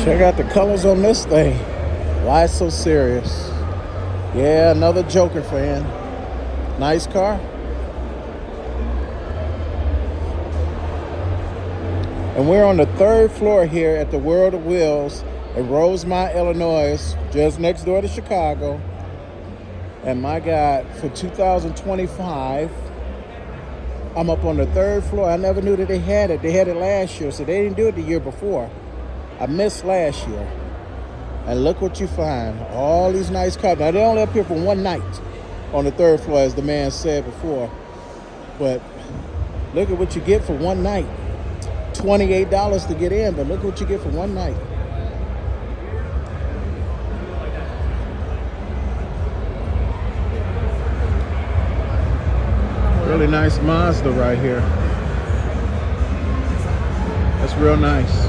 Check out the colors on this thing. Why it's so serious? Yeah, another Joker fan. Nice car. And we're on the 3rd floor here at the World of Wheels in Rosemont, Illinois, just next door to Chicago. And my God, for 2025, I'm up on the 3rd floor. I never knew that they had it. They had it last year, so they didn't do it the year before. I missed last year. And look what you find. All these nice cars. Now, they're only up here for one night on the 3rd floor, as the man said before. But look at what you get for one night. $28 to get in, but look what you get for one night. Really nice Mazda right here. That's real nice.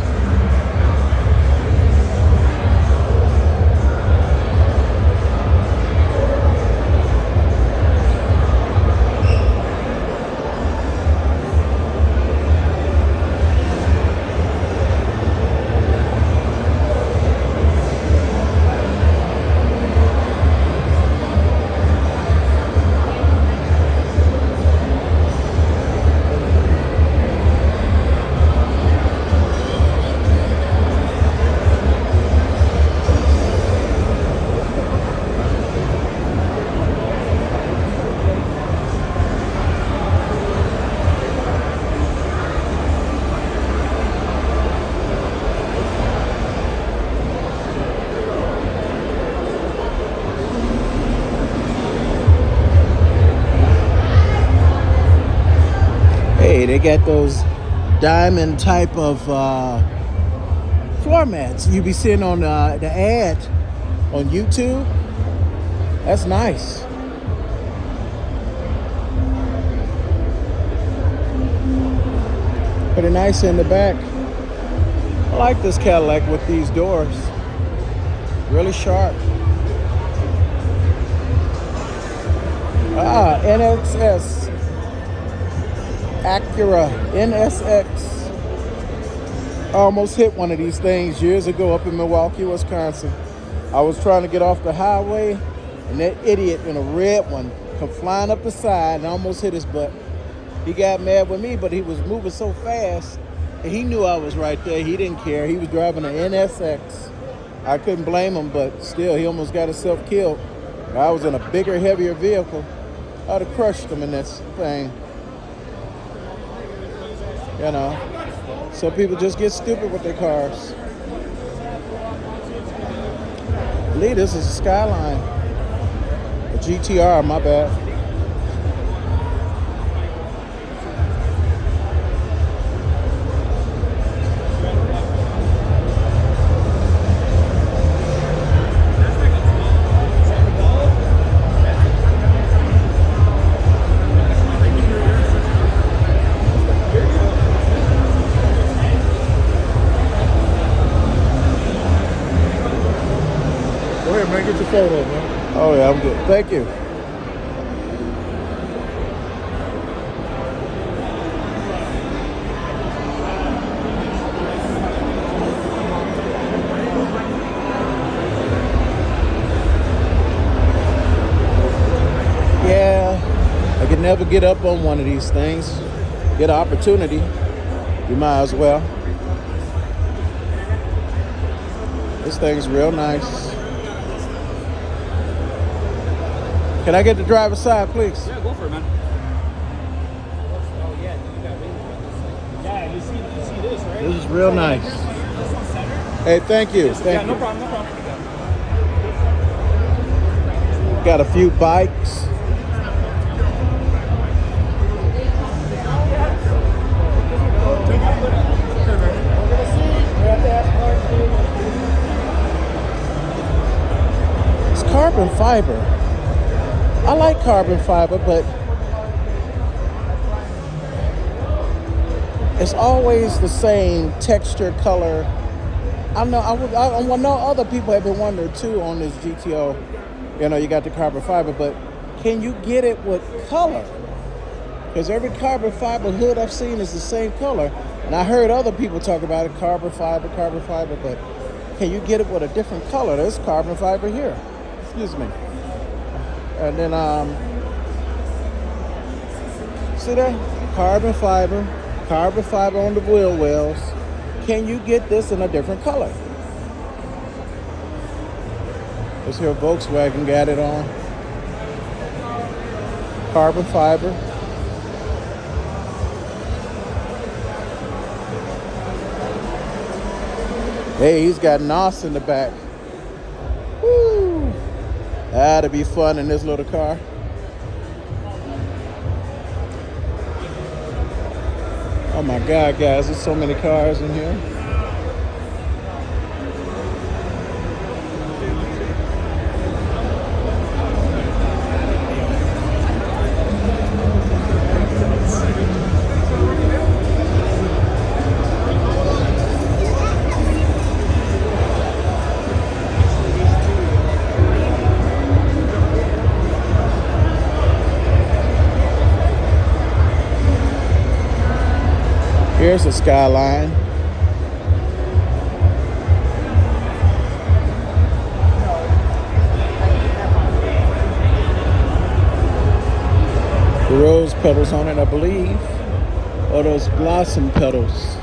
Hey, they got those diamond type of floor mats you be seeing on the ad on YouTube. That's nice. Pretty nice in the back. I like this Cadillac with these doors. Really sharp. NXS. Acura NSX. I almost hit one of these things years ago up in Milwaukee, Wisconsin. I was trying to get off the highway, and that idiot in a red one come flying up the side and I almost hit his butt. He got mad with me, but he was moving so fast, and he knew I was right there. He didn't care. He was driving an NSX. I couldn't blame him, but still, he almost got himself killed. I was in a bigger, heavier vehicle. I'd have crushed him in this thing. You know, some people just get stupid with their cars. I believe this is a Skyline. A GTR, my bad. Go ahead, man. Get your photo, man. Oh, yeah, I'm good. Thank you. Yeah, I could never get up on one of these things. Get an opportunity, you might as well. This thing's real nice. Can I get the driver's side, please? Yeah, go for it, man. Oh, yeah, you got really. Yeah, you see this, right? This is real nice. Hey, thank you. Thank you. No problem, no problem. Got a few bikes. It's carbon fiber. I like carbon fiber, but it's always the same texture, color. I know other people have been wondering too on this GTO. You know, you got the carbon fiber, but can you get it with color? Because every carbon fiber hood I've seen is the same color. And I heard other people talk about it, carbon fiber, but can you get it with a different color? There's carbon fiber here. Excuse me. And then, see that? Carbon fiber on the wheel wells. Can you get this in a different color? This here Volkswagen got it on. Carbon fiber. Hey, he's got NOS in the back. Woo! That'd be fun in this little car. Oh my God, guys, there's so many cars in here. Here's the Skyline. The rose petals on it, I believe, or those blossom petals.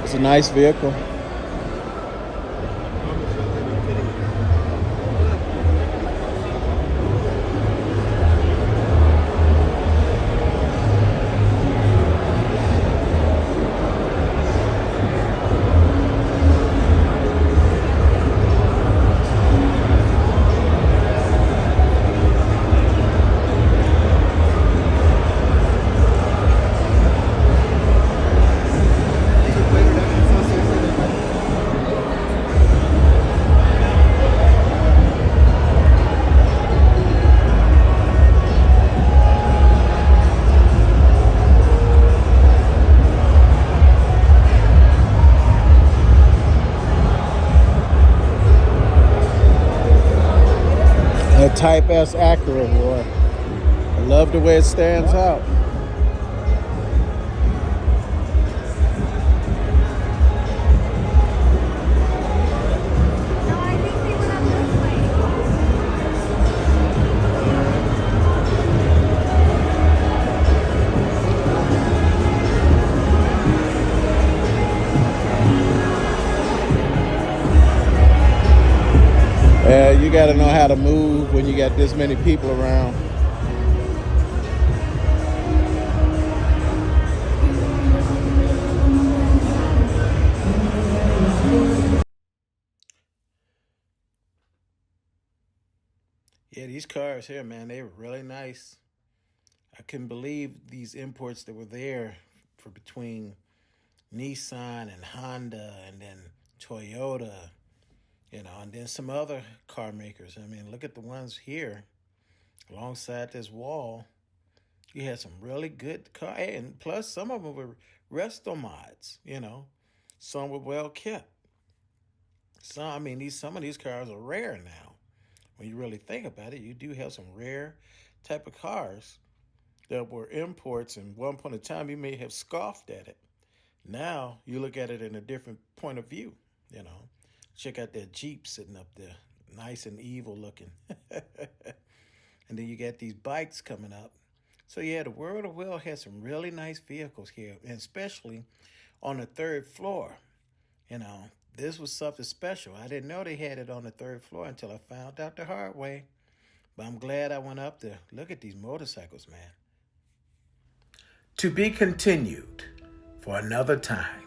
It's a nice vehicle. A Type S Acura, boy. I love the way it stands out. You got to know how to move when you got this many people around. Yeah, these cars here, man, they were really nice. I couldn't believe these imports that were there for between Nissan and Honda and then Toyota. You know, and then some other car makers. I mean, look at the ones here alongside this wall. You had some really good cars, and plus some of them were resto mods. You know, some were well kept. Some of these cars are rare now. When you really think about it, you do have some rare type of cars that were imports, and one point in time you may have scoffed at it. Now you look at it in a different point of view. You know. Check out that Jeep sitting up there, nice and evil looking. And then you got these bikes coming up. So yeah, the World of Will has some really nice vehicles here, and especially on the third floor. You know, this was something special. I didn't know they had it on the third floor until I found out the hard way. But I'm glad I went up there. Look at these motorcycles, man. To be continued for another time.